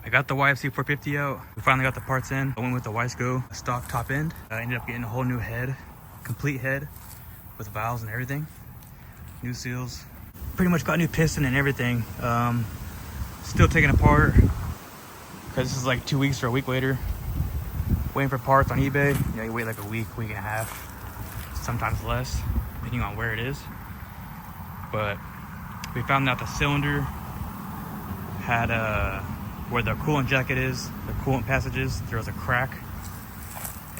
I got the YFZ450 out. We finally got the parts in. I went with the YSCO stock top end. I ended up getting a whole new head, complete head with valves and everything. New seals. Pretty much got new piston and everything. Still taking it apart because this is like 2 weeks or a week later. Waiting for parts on eBay. You know, you wait like a week and a half, sometimes less, depending on where it is. But we found out the cylinder had where the coolant jacket is, the coolant passages, there was a crack,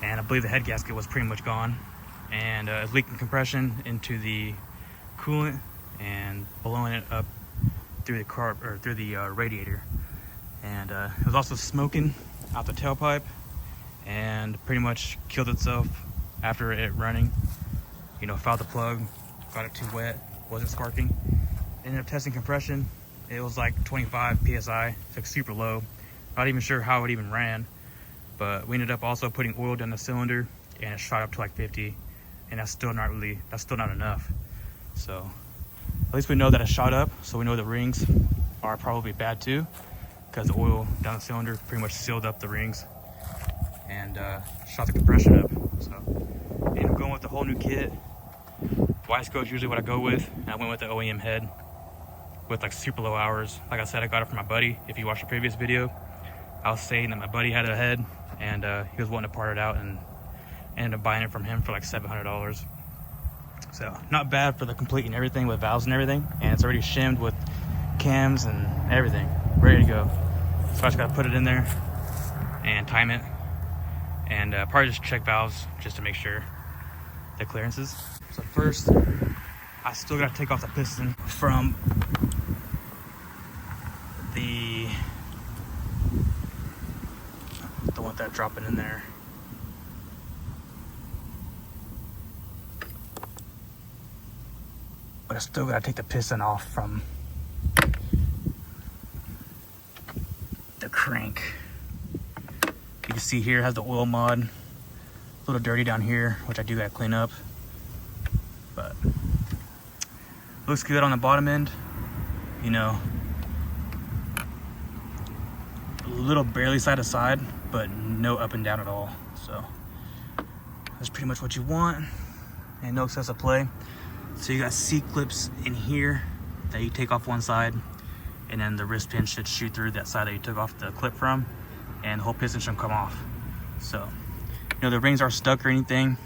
and I believe the head gasket was pretty much gone, and it's leaking compression into the coolant and blowing it up through the carb or through the radiator, and it was also smoking out the tailpipe and pretty much killed itself after it running. You know, fouled the plug, got it too wet, wasn't sparking. Ended up testing compression. It was like 25 psi, it's like super low. Not even sure how it even ran, but we ended up also putting oil down the cylinder and it shot up to like 50, and that's still not enough. So at least we know that it shot up, so we know the rings are probably bad too, because the oil down the cylinder pretty much sealed up the rings and shot the compression up. So ended up going with the whole new kit. YSCO is usually what I go with, and I went with the OEM head with like super low hours. Like I said, I got it from my buddy. If you watched the previous video, I was saying that my buddy had a head and he was wanting to part it out, and ended up buying it from him for like $700. So not bad for the complete and everything with valves and everything, and it's already shimmed with cams and everything, ready to go. So I just gotta put it in there and time it, and probably just check valves just to make sure the clearances. So first, I still gotta take off the piston from the, don't want that dropping in there. But I still gotta take the piston off from the crank. You can see here it has the oil mod, a little dirty down here, which I do gotta clean up, but looks good on the bottom end. You know, a little barely side to side, but no up and down at all. So that's pretty much what you want, and no excessive play. So you got C-clips in here that you take off one side, and then the wrist pin should shoot through that side that you took off the clip from, and the whole piston should come off. So, you know, the rings are stuck or anything,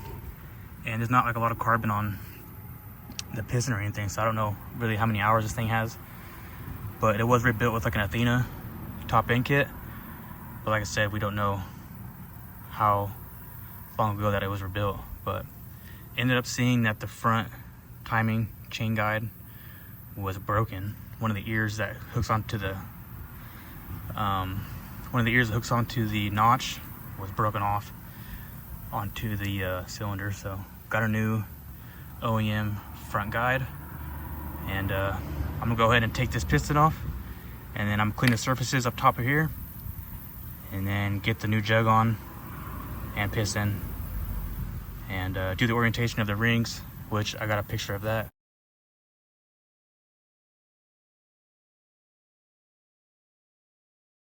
and there's not like a lot of carbon on the piston or anything, so I don't know really how many hours this thing has. But it was rebuilt with like an Athena top end kit, but like I said, we don't know how long ago that it was rebuilt. But ended up seeing that the front timing chain guide was broken. One of the ears that hooks onto the notch was broken off onto the cylinder. So got a new OEM front guide, and I'm gonna go ahead and take this piston off, and then I'm clean the surfaces up top of here, and then get the new jug on and piston, and do the orientation of the rings, which I got a picture of that.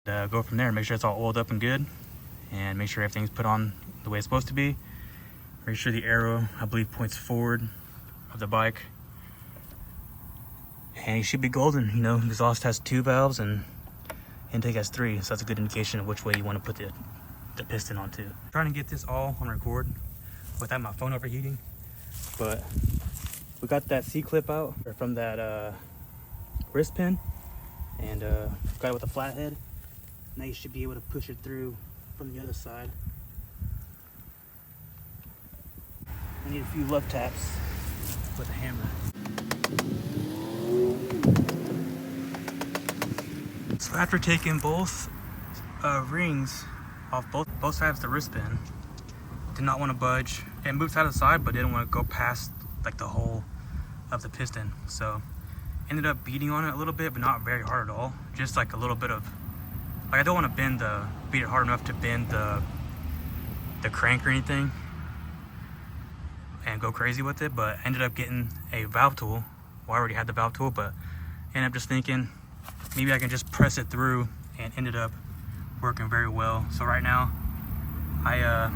Go from there, make sure it's all oiled up and good, and make sure everything's put on the way it's supposed to be. Make sure the arrow, I believe, points forward of the bike, and you should be golden. You know, exhaust has 2 valves and intake has 3, so that's a good indication of which way you want to put the piston onto. I'm trying to get this all on record without my phone overheating, but we got that C-clip out from that wrist pin, and got it with a flathead. Now you should be able to push it through from the other side. I need a few love taps with a hammer. So after taking both rings off both sides of the wrist pin, did not want to budge. It moved side to side, but didn't want to go past like the hole of the piston. So ended up beating on it a little bit, but not very hard at all. Just like a little bit of, like, I don't want to beat it hard enough to bend the crank or anything and go crazy with it, but ended up getting a valve tool. Well, I already had the valve tool, but ended up just thinking maybe I can just press it through, and ended up working very well. So right now, I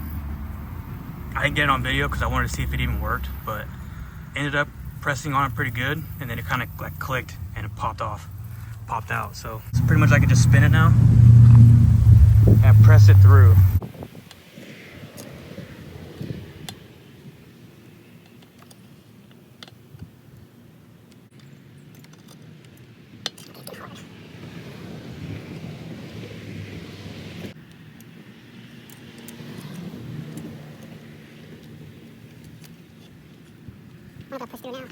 didn't get it on video because I wanted to see if it even worked, but ended up pressing on it pretty good, and then it kind of like clicked and it popped out. So it's pretty much I can just spin it now and press it through. I'm gonna push through now.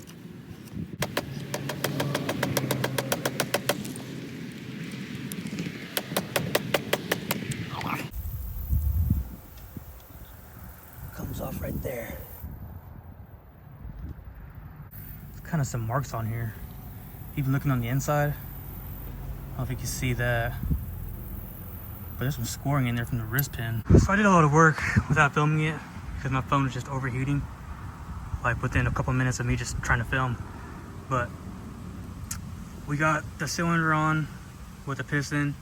Comes off right there. There's kind of some marks on here. Even looking on the inside, I don't think you see that, but there's some scoring in there from the wrist pin. So I did a lot of work without filming it because my phone was just overheating, like within a couple minutes of me just trying to film. But we got the cylinder on with the piston,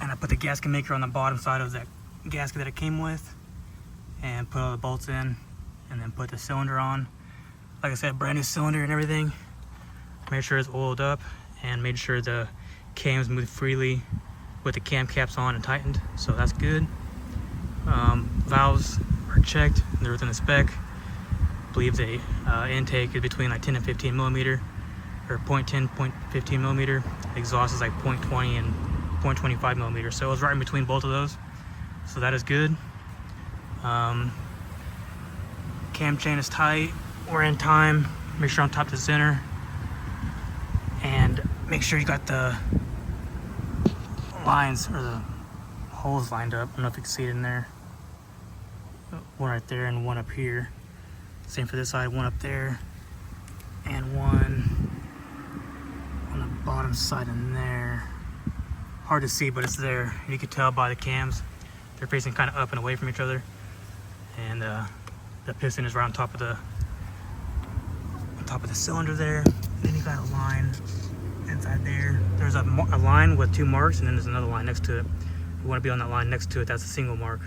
and I put the gasket maker on the bottom side of that gasket that it came with, and put all the bolts in, and then put the cylinder on. Like I said, brand new cylinder and everything. Made sure it's oiled up and made sure the cams move freely with the cam caps on and tightened, so that's good. Valves are checked, they're within the spec. I believe the intake is between like 10 and 15 millimeter, or 0.10, 0.15 millimeter. The exhaust is like 0.20 and 0.25 millimeter, so it was right in between both of those, so that is good. Cam chain is tight, we're in time. Make sure on top to center, and make sure you got the lines or the holes lined up. I don't know if you can see it in there. One right there and one up here. Same for this side, one up there and one on the bottom side in there. Hard to see, but it's there. You can tell by the cams, they're facing kind of up and away from each other, and the piston is right on top of the cylinder there. And then you got a line inside there. There's a line with two marks, and then there's another line next to it. You want to be on that line next to it. That's a single mark,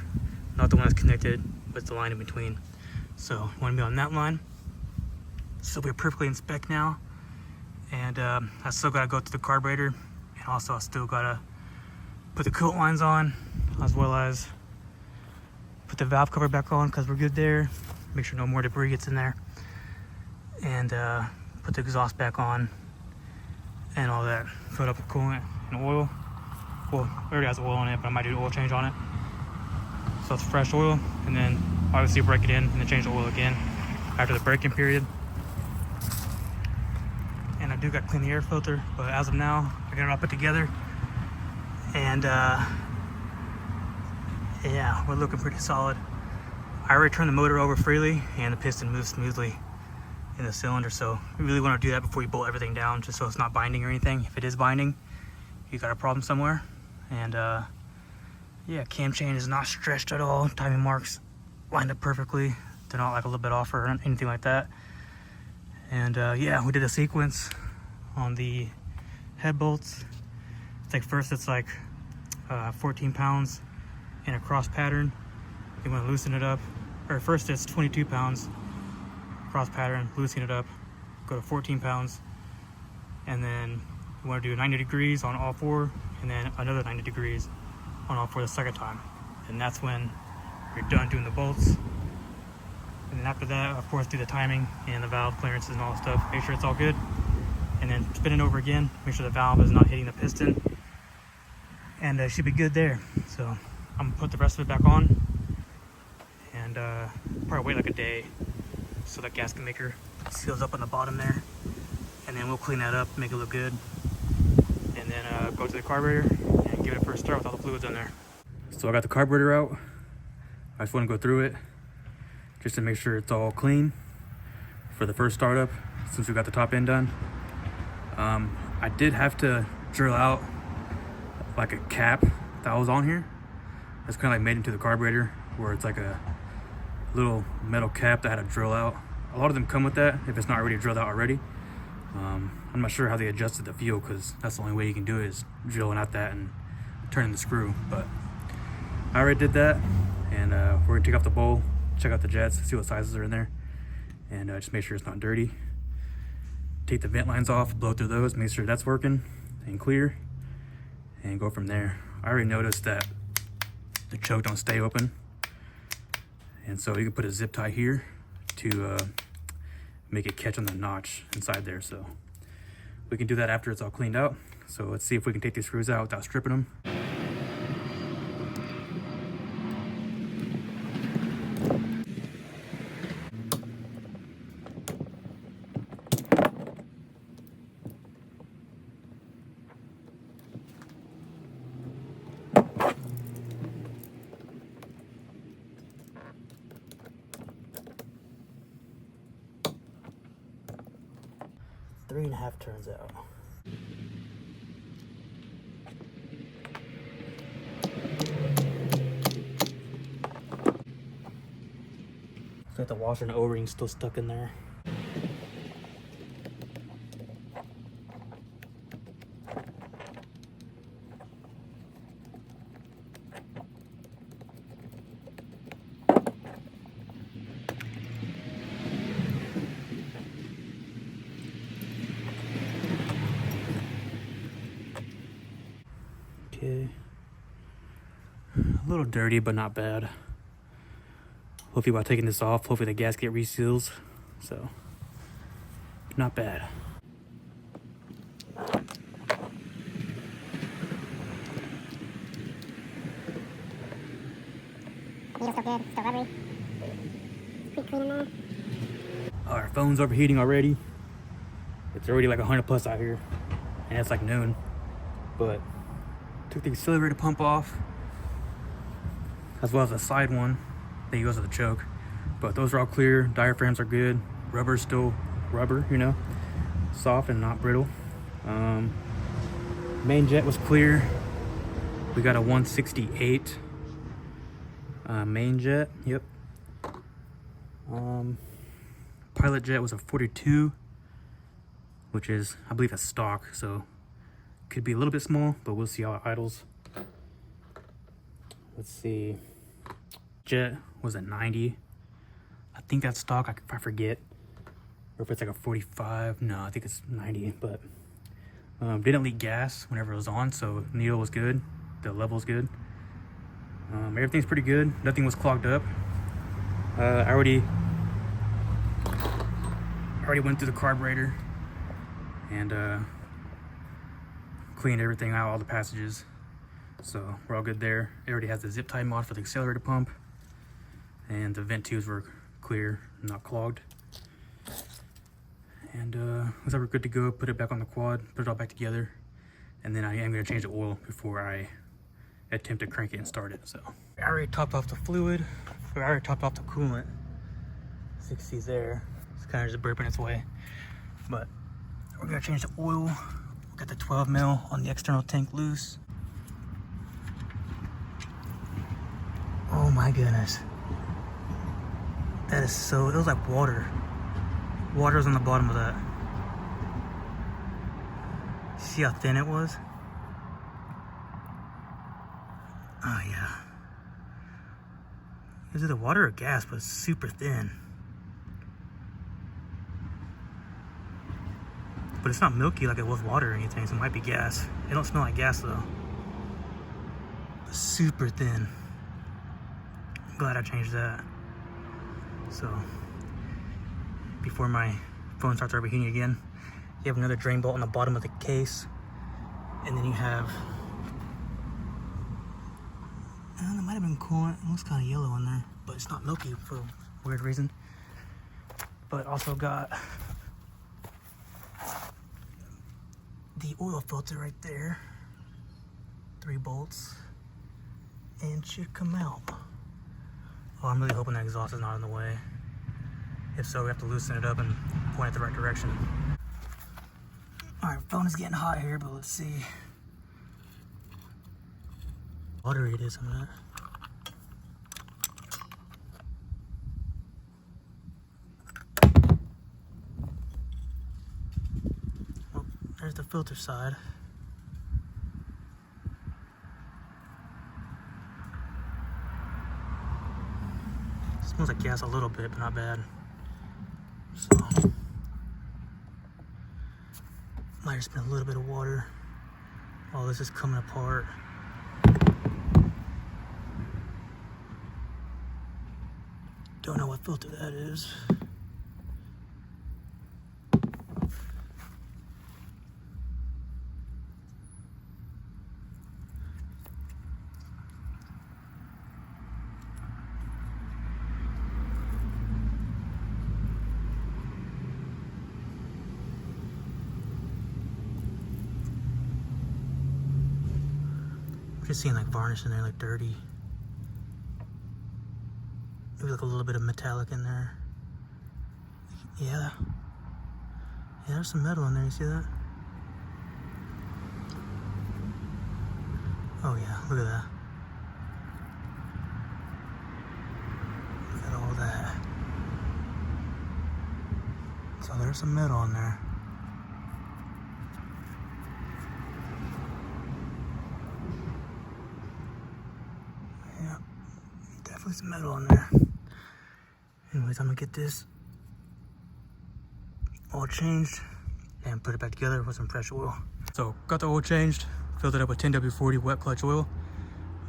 not the one that's connected with the line in between. So you want to be on that line. So we're perfectly in spec now, and I still got to go through the carburetor, and also I still got to put the coolant lines on, as well as put the valve cover back on because we're good there. Make sure no more debris gets in there, and put the exhaust back on and all that. Fill it up with coolant and oil. Well, it already has oil on it, but I might do an oil change on it. So it's fresh oil, and then obviously break it in and then change the oil again after the break-in period. And I do got to clean the air filter, but as of now, I got it all put together, and yeah, we're looking pretty solid. I already turned the motor over freely, and the piston moves smoothly in the cylinder, so you really want to do that before you bolt everything down, just so it's not binding or anything. If it is binding, you got a problem somewhere. And yeah, cam chain is not stretched at all. Timing marks lined up perfectly. They're not like a little bit off or anything like that. And yeah, we did a sequence on the head bolts. It's like first it's like 14 pounds in a cross pattern. You want to loosen it up. Or first it's 22 pounds cross pattern, loosen it up, go to 14 pounds, and then you want to do 90 degrees on all four, and then another 90 degrees on all four the second time. And that's when you're done doing the bolts. And then after that, of course, do the timing and the valve clearances and all that stuff. Make sure it's all good, and then spin it over again. Make sure the valve is not hitting the piston, and it should be good there. So I'm gonna put the rest of it back on, and probably wait like a day so that gasket maker seals up on the bottom there, and then we'll clean that up, make it look good, and then go to the carburetor and give it a first start with all the fluids in there. So I got the carburetor out. I just want to go through it just to make sure it's all clean for the first startup, since we got the top end done. I did have to drill out like a cap that was on here. That's kind of like made into the carburetor, where it's like a little metal cap that I had to drill out. A lot of them come with that if it's not already drilled out already. I'm not sure how they adjusted the fuel, because that's the only way you can do it, is drilling out that and turning the screw. But I already did that, and we're gonna take off the bowl, check out the jets, see what sizes are in there, and just make sure it's not dirty. Take the vent lines off, blow through those, make sure that's working and clear, and go from there. I already noticed that the choke don't stay open, and so you can put a zip tie here to make it catch on the notch inside there. So we can do that after it's all cleaned out. So let's see if we can take these screws out without stripping them. Three and a half turns out. Looks like the washer and O-ring still stuck in there. Okay, a little dirty, but not bad. Hopefully by taking this off, hopefully the gasket reseals, so not bad. Needle's still good, still rubbery. Pretty clean in there. Our phone's overheating already. It's already like 100 plus out here, and it's like noon. But took the accelerator pump off, as well as the side one that goes with the choke. But those are all clear. Diaphragms are good. Rubber's still rubber, you know, soft and not brittle. Main jet was clear. We got a 168 main jet. Yep. Pilot jet was a 42, which is, I believe, a stock, so could be a little bit small, but we'll see how it idles. Let's see. Jet was a 90. I think that's stock. I forget. Or if it's like a 45. No, I think it's 90. But didn't leak gas whenever it was on, so needle was good. The level's good. Everything's pretty good. Nothing was clogged up. I already went through the carburetor and cleaned everything out, all the passages. So we're all good there. It already has the zip tie mod for the accelerator pump, and the vent tubes were clear, not clogged. And looks like we're good to go. Put it back on the quad, put it all back together, and then I am going to change the oil before I attempt to crank it and start it. So I already topped off the fluid. I already topped off the coolant. 60 there. It's kind of just burping its way. But we're going to change the oil. We got the 12 mil on the external tank loose. Oh my goodness. That is so, it was like water. Water was on the bottom of that. See how thin it was? Oh yeah. Is it the water or gas? But it's super thin. But it's not milky like it was water or anything, so it might be gas. It don't smell like gas though. Super thin. I'm glad I changed that. So before my phone starts overheating again, you have another drain bolt on the bottom of the case, and then you have, there might have been coolant. It looks kind of yellow in there, but it's not milky for a weird reason. But also got the oil filter right there, 3 bolts, and should come out. Oh, I'm really hoping that exhaust is not in the way. If so, we have to loosen it up and point it the right direction. Alright, phone is getting hot here, but let's see. Watery it is on that. Oh, there's the filter side. Smells like gas a little bit, but not bad. So might just been a little bit of water. All this is coming apart. Don't know what filter that is. Just seeing like varnish in there, like dirty. Maybe like a little bit of metallic in there. Yeah. Yeah, there's some metal in there, you see that? Oh yeah, look at that. Look at all that. So there's some metal in there. Yeah, definitely some metal in there. Anyways, I'm gonna get this all changed and put it back together with some fresh oil. So got the oil changed, filled it up with 10W40 wet clutch oil.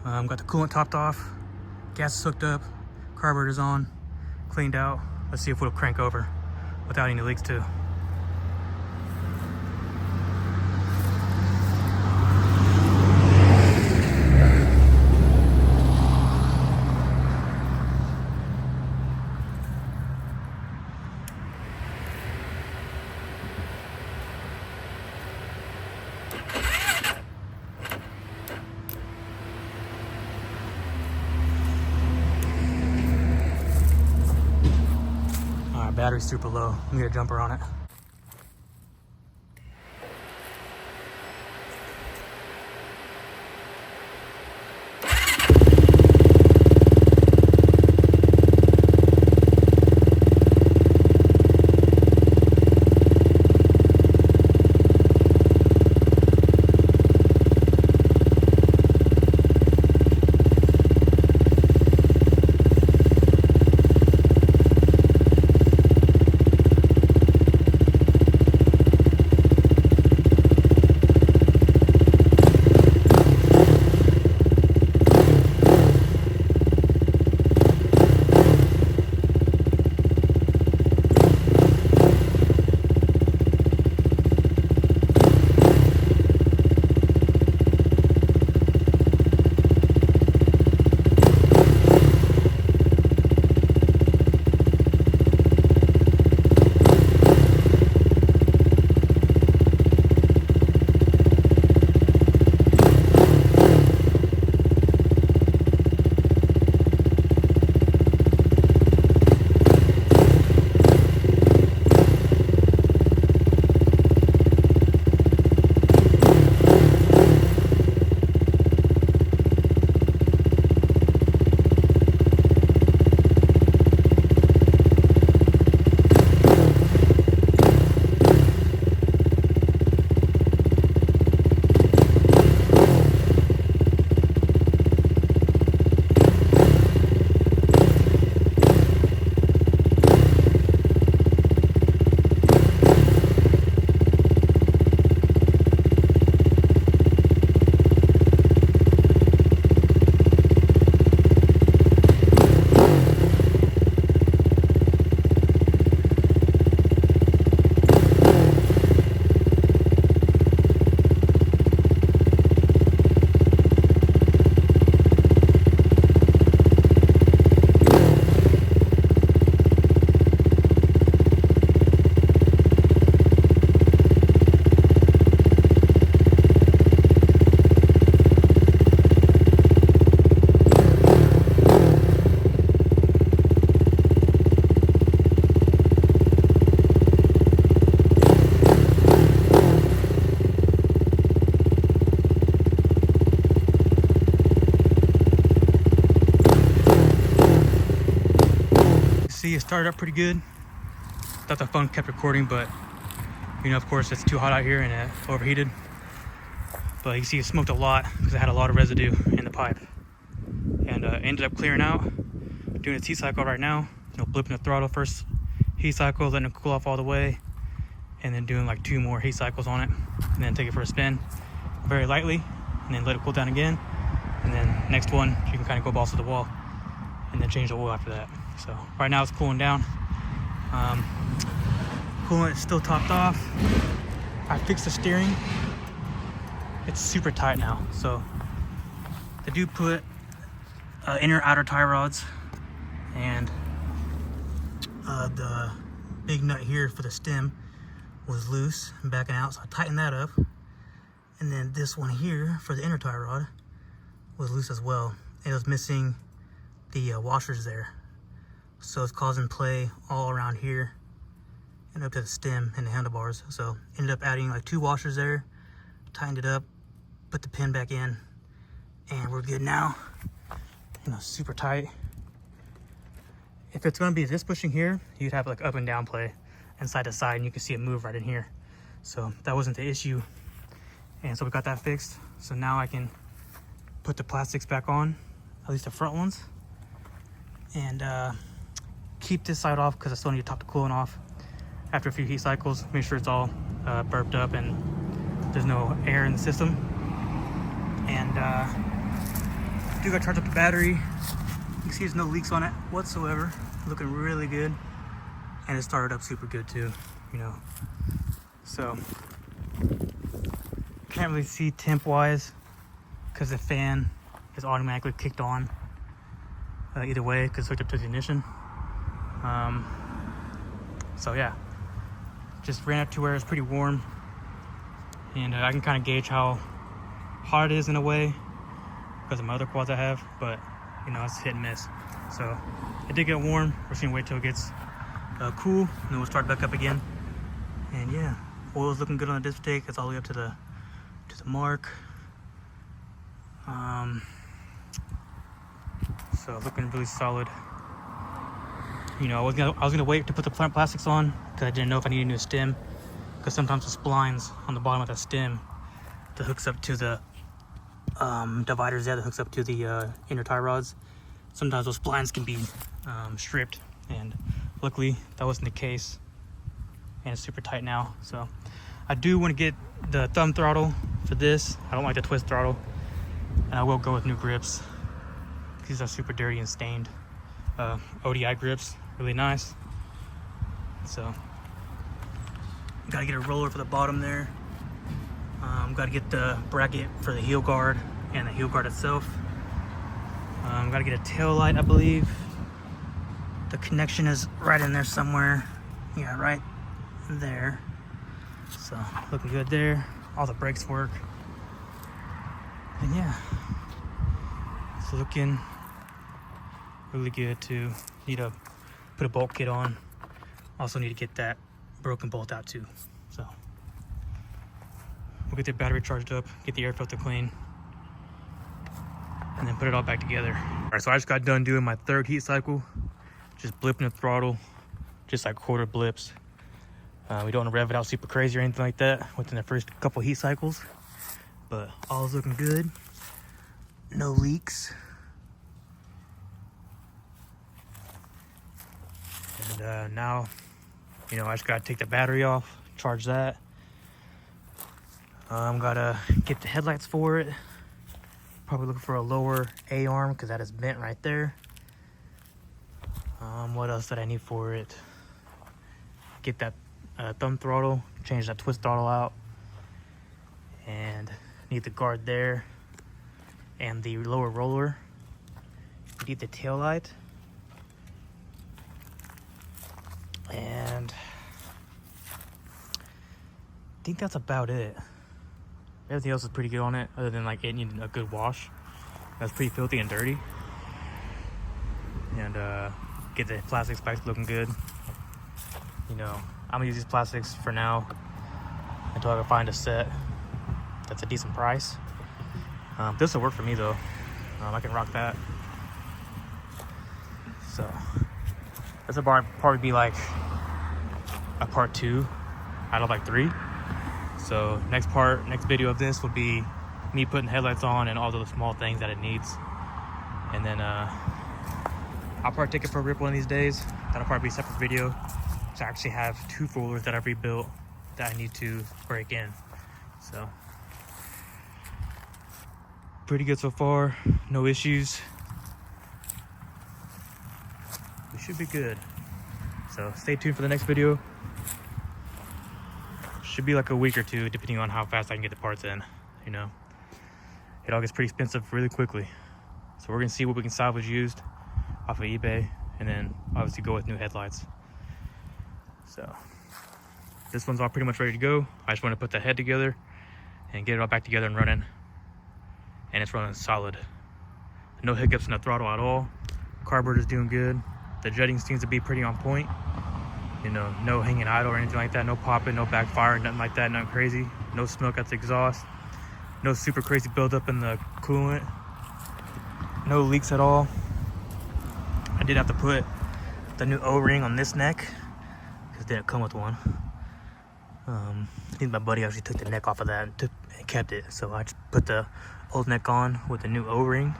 Got the coolant topped off, gas is hooked up, carburetor's on, cleaned out. Let's see if it'll crank over without any leaks too. Battery's super low. I'm gonna get a jumper on it. See, it started up pretty good. Thought the phone kept recording, but you know, of course, it's too hot out here and it overheated. But you see, it smoked a lot because it had a lot of residue in the pipe, and ended up clearing out. doing its heat cycle right now. Blipping the throttle first heat cycle, letting it cool off all the way, and then doing like 2 more heat cycles on it, and then take it for a spin very lightly, and then let it cool down again. And then next one, you can kind of go balls to the wall, and then change the oil after that. So right now it's cooling down. Coolant is still topped off. I fixed the steering. It's super tight now. So they do put inner outer tie rods, and the big nut here for the stem was loose and backing out, so I tightened that up. And then this one here for the inner tie rod was loose as well. It was missing the washers there, so it's causing play all around here and up to the stem and the handlebars. So ended up adding like 2 washers there, tightened it up, put the pin back in, and we're good now. Super tight. If it's going to be this bushing here, you'd have like up and down play and side to side, and you can see it move right in here. So that wasn't the issue, and so we got that fixed. So now I can put the plastics back on, at least the front ones, and keep this side off because I still need to top the coolant off after a few heat cycles. Make sure it's all burped up and there's no air in the system. And do gotta charge up the battery. You can see there's no leaks on it whatsoever. Looking really good, and it started up super good too. So can't really see temp wise because the fan is automatically kicked on either way because it's hooked up to the ignition. So yeah, just ran up to where it's pretty warm, and I can kind of gauge how hot it is in a way because of my other quads I have, but it's hit and miss. So it did get warm. We're just gonna wait till it gets cool, and then we'll start back up again. And yeah, oil's looking good on the disc brake. It's all the way up to the mark. So looking really solid. I was gonna wait to put the front plastics on because I didn't know if I needed a new stem, because sometimes the splines on the bottom of the stem that hooks up to the dividers there that hooks up to the inner tie rods, sometimes those splines can be stripped, and luckily that wasn't the case, and it's super tight now. So I do want to get the thumb throttle for this. I don't like the twist throttle, and I will go with new grips. These are super dirty and stained. ODI grips, really nice. So gotta get a roller for the bottom there. Gotta get the bracket for the heel guard and the heel guard itself. Gotta get a tail light, I believe. The connection is right in there somewhere. Yeah, right there. So looking good there. All the brakes work. And yeah, it's looking really good too. Need to put a bolt kit on. Also need to get that broken bolt out too. So we'll get the battery charged up, get the air filter clean, and then put it all back together. All right, so I just got done doing my 3rd heat cycle, just blipping the throttle, just like quarter blips. We don't want to rev it out super crazy or anything like that within the first couple heat cycles, but all is looking good. No leaks. And now, I just gotta take the battery off, charge that. Gotta get the headlights for it. Probably looking for a lower A-arm because that is bent right there. What else did I need for it? Get that thumb throttle, change that twist throttle out, and need the guard there and the lower roller. Need the tail light, and I think that's about it. Everything else is pretty good on it, other than like it needing a good wash. That's pretty filthy and dirty. And get the plastics back looking good. I'm gonna use these plastics for now until I can find a set that's a decent price. This will work for me though. I can rock that. So this will probably be like a part 2 out of like 3. So next video of this will be me putting headlights on and all those small things that it needs. And then I'll probably take it for a rip one of these days. That'll probably be a separate video. So I actually have 2 four-wheelers that I've rebuilt that I need to break in. So pretty good so far, no issues. We should be good. So stay tuned for the next video. Should be like a week or 2, depending on how fast I can get the parts in. You know, it all gets pretty expensive really quickly. So we're gonna see what we can salvage used off of eBay, and then obviously go with new headlights. So this one's all pretty much ready to go. I just want to put the head together and get it all back together and running. And it's running solid. No hiccups in the throttle at all. Carburetor's doing good. The jetting seems to be pretty on point. You know, no hanging idle or anything like that. No popping, no backfiring, nothing like that, nothing crazy. No smoke at the exhaust. No super crazy buildup in the coolant. No leaks at all. I did have to put the new O-ring on this neck because it didn't come with one. I think my buddy actually took the neck off of that and kept it. So I just put the old neck on with the new O-ring.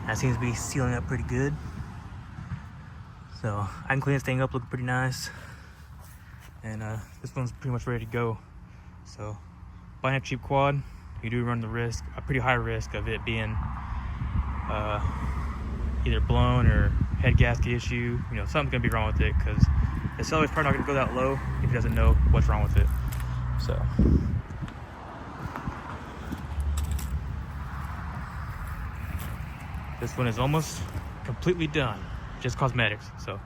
That seems to be sealing up pretty good. So I can clean this thing up, looking pretty nice. And this one's pretty much ready to go. So buying a cheap quad, you do run the risk, a pretty high risk of it being either blown or head gasket issue. You know, something's gonna be wrong with it because the seller's probably not gonna go that low if he doesn't know what's wrong with it. So this one is almost completely done, just cosmetics. So